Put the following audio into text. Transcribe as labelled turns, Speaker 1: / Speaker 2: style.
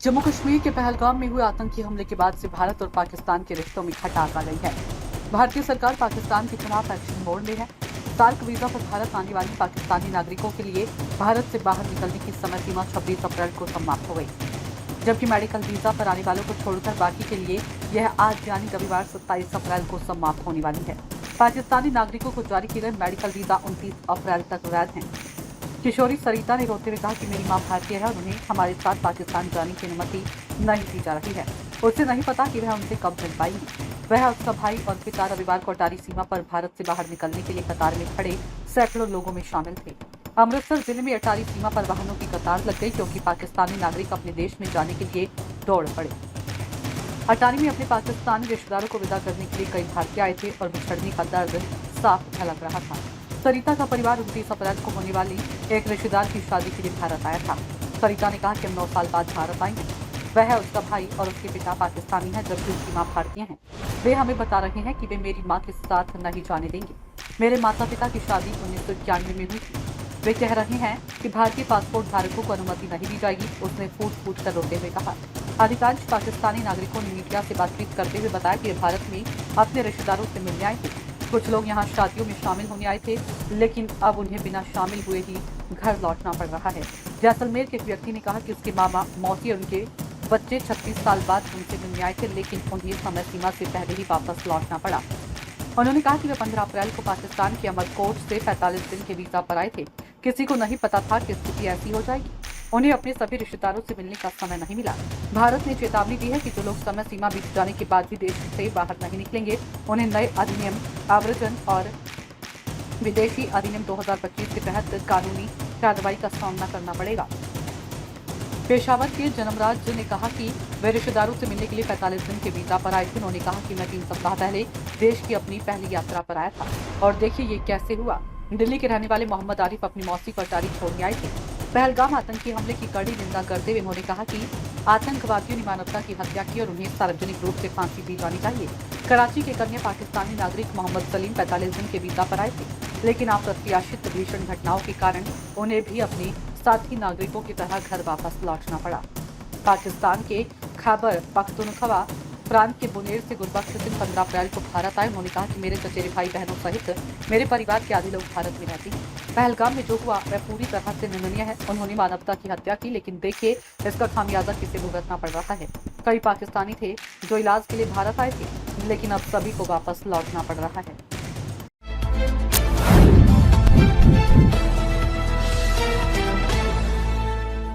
Speaker 1: जम्मू कश्मीर के पहलगाम में हुए आतंकी हमले के बाद से भारत और पाकिस्तान के रिश्तों में खटास आ गई है। भारतीय सरकार पाकिस्तान के खिलाफ एक्शन मोड में है। सार्क वीजा पर भारत आने वाले पाकिस्तानी नागरिकों के लिए भारत से बाहर निकलने की समय सीमा 26 अप्रैल को समाप्त हो गई, जबकि मेडिकल वीजा पर आने वालों को छोड़कर बाकी के लिए यह आज यानी रविवार 27 अप्रैल को समाप्त होने वाली है। पाकिस्तानी नागरिकों को जारी किए गए मेडिकल वीजा 29 अप्रैल तक वैध हैं। किशोरी सरिता ने रोते हुए कहा कि मेरी मां भारतीय है और उन्हें हमारे साथ पाकिस्तान जाने की अनुमति नहीं दी जा रही है। उसे नहीं पता कि वह उनसे कब मिल पाएंगी। वह, उसका भाई और पिता रविवार को अटारी सीमा पर भारत से बाहर निकलने के लिए कतार में खड़े सैकड़ों लोगों में शामिल थे। अमृतसर जिले में अटारी सीमा पर वाहनों की कतार लग गई क्योंकि पाकिस्तानी नागरिक अपने देश में जाने के लिए दौड़ पड़े। अटारी में अपने पाकिस्तानी रिश्तेदारों को विदा करने के लिए कई भारतीय आए थे और बिछड़ने का दर्द साफ झलक रहा था। सरिता का परिवार 29 अप्रैल को होने वाली एक रिश्तेदार की शादी के लिए भारत आया था। सरिता ने कहा कि हम 9 साल बाद भारत आएंगे। वह, उसका भाई और उसके पिता पाकिस्तानी हैं, जबकि उसकी मां भारतीय हैं। वे हमें बता रहे हैं कि वे मेरी मां के साथ नहीं जाने देंगे। मेरे माता पिता की शादी 1991 में हुई थी। वे कह रहे हैं कि भारतीय पासपोर्ट धारकों को अनुमति नहीं दी जाएगी, उसने फूट कर रोते हुए कहा। अधिकांश पाकिस्तानी नागरिकों ने मीडिया से बातचीत करते हुए बताया कि भारत में अपने रिश्तेदारों से मिलने आए थे। कुछ लोग यहाँ शादियों में शामिल होने आए थे, लेकिन अब उन्हें बिना शामिल हुए ही घर लौटना पड़ रहा है। जैसलमेर के एक व्यक्ति ने कहा कि उसके मामा, मौसी और उनके बच्चे 36 साल बाद उनसे मिलने आए थे, लेकिन उन्हें समय सीमा से पहले ही वापस लौटना पड़ा। उन्होंने कहा कि वे 15 अप्रैल को पाकिस्तान के अमरकोट से 45 दिन के वीजा पर आए थे। किसी को नहीं पता था कि स्थिति ऐसी हो जाएगी। उन्हें अपने सभी रिश्तेदारों से मिलने का समय नहीं मिला। भारत ने चेतावनी दी है कि जो लोग समय सीमा बीत जाने के बाद भी देश से बाहर नहीं निकलेंगे, उन्हें नए अधिनियम आव्रजन और विदेशी अधिनियम 2025 के तहत कानूनी कार्रवाई का सामना करना पड़ेगा। पेशावर के जन्मराज ने कहा कि वे रिश्तेदारों से मिलने के लिए 45 दिन के वीजा पर आए थे। उन्होंने कहा कि मैं 3 सप्ताह पहले देश की अपनी पहली यात्रा पर आया था और देखिए ये कैसे हुआ। दिल्ली के रहने वाले मोहम्मद आरिफ अपनी मौसी को अटारी छोड़ने आए थे। पहलगाम आतंकी हमले की कड़ी निंदा करते हुए उन्होंने कहा कि आतंकवादियों ने मानवता की हत्या की और उन्हें सार्वजनिक रूप से फांसी दी जानी चाहिए। कराची के कन्या पाकिस्तानी नागरिक मोहम्मद सलीम 45 दिन के वीजा पर आए थे, लेकिन अप्रत्याशित भीषण घटनाओं के कारण उन्हें भी अपने साथी नागरिकों की तरह घर वापस लौटना पड़ा। पाकिस्तान के खैबर पख्तूनख्वा प्रांत के बुनेर से गुरबख्श सिंह 15 अप्रैल को भारत आए। उन्होंने कहा कि मेरे चचेरे भाई बहनों सहित मेरे परिवार के आधे लोग भारत में रहते हैं। पहलगाम में जो हुआ वह पूरी तरह से निंदनीय है। उन्होंने मानवता की हत्या की, लेकिन देखिए इसका खामियाजा किसे भुगतना पड़ रहा है। कई पाकिस्तानी थे जो इलाज के लिए भारत आए थे, लेकिन अब सभी को वापस लौटना पड़ रहा है।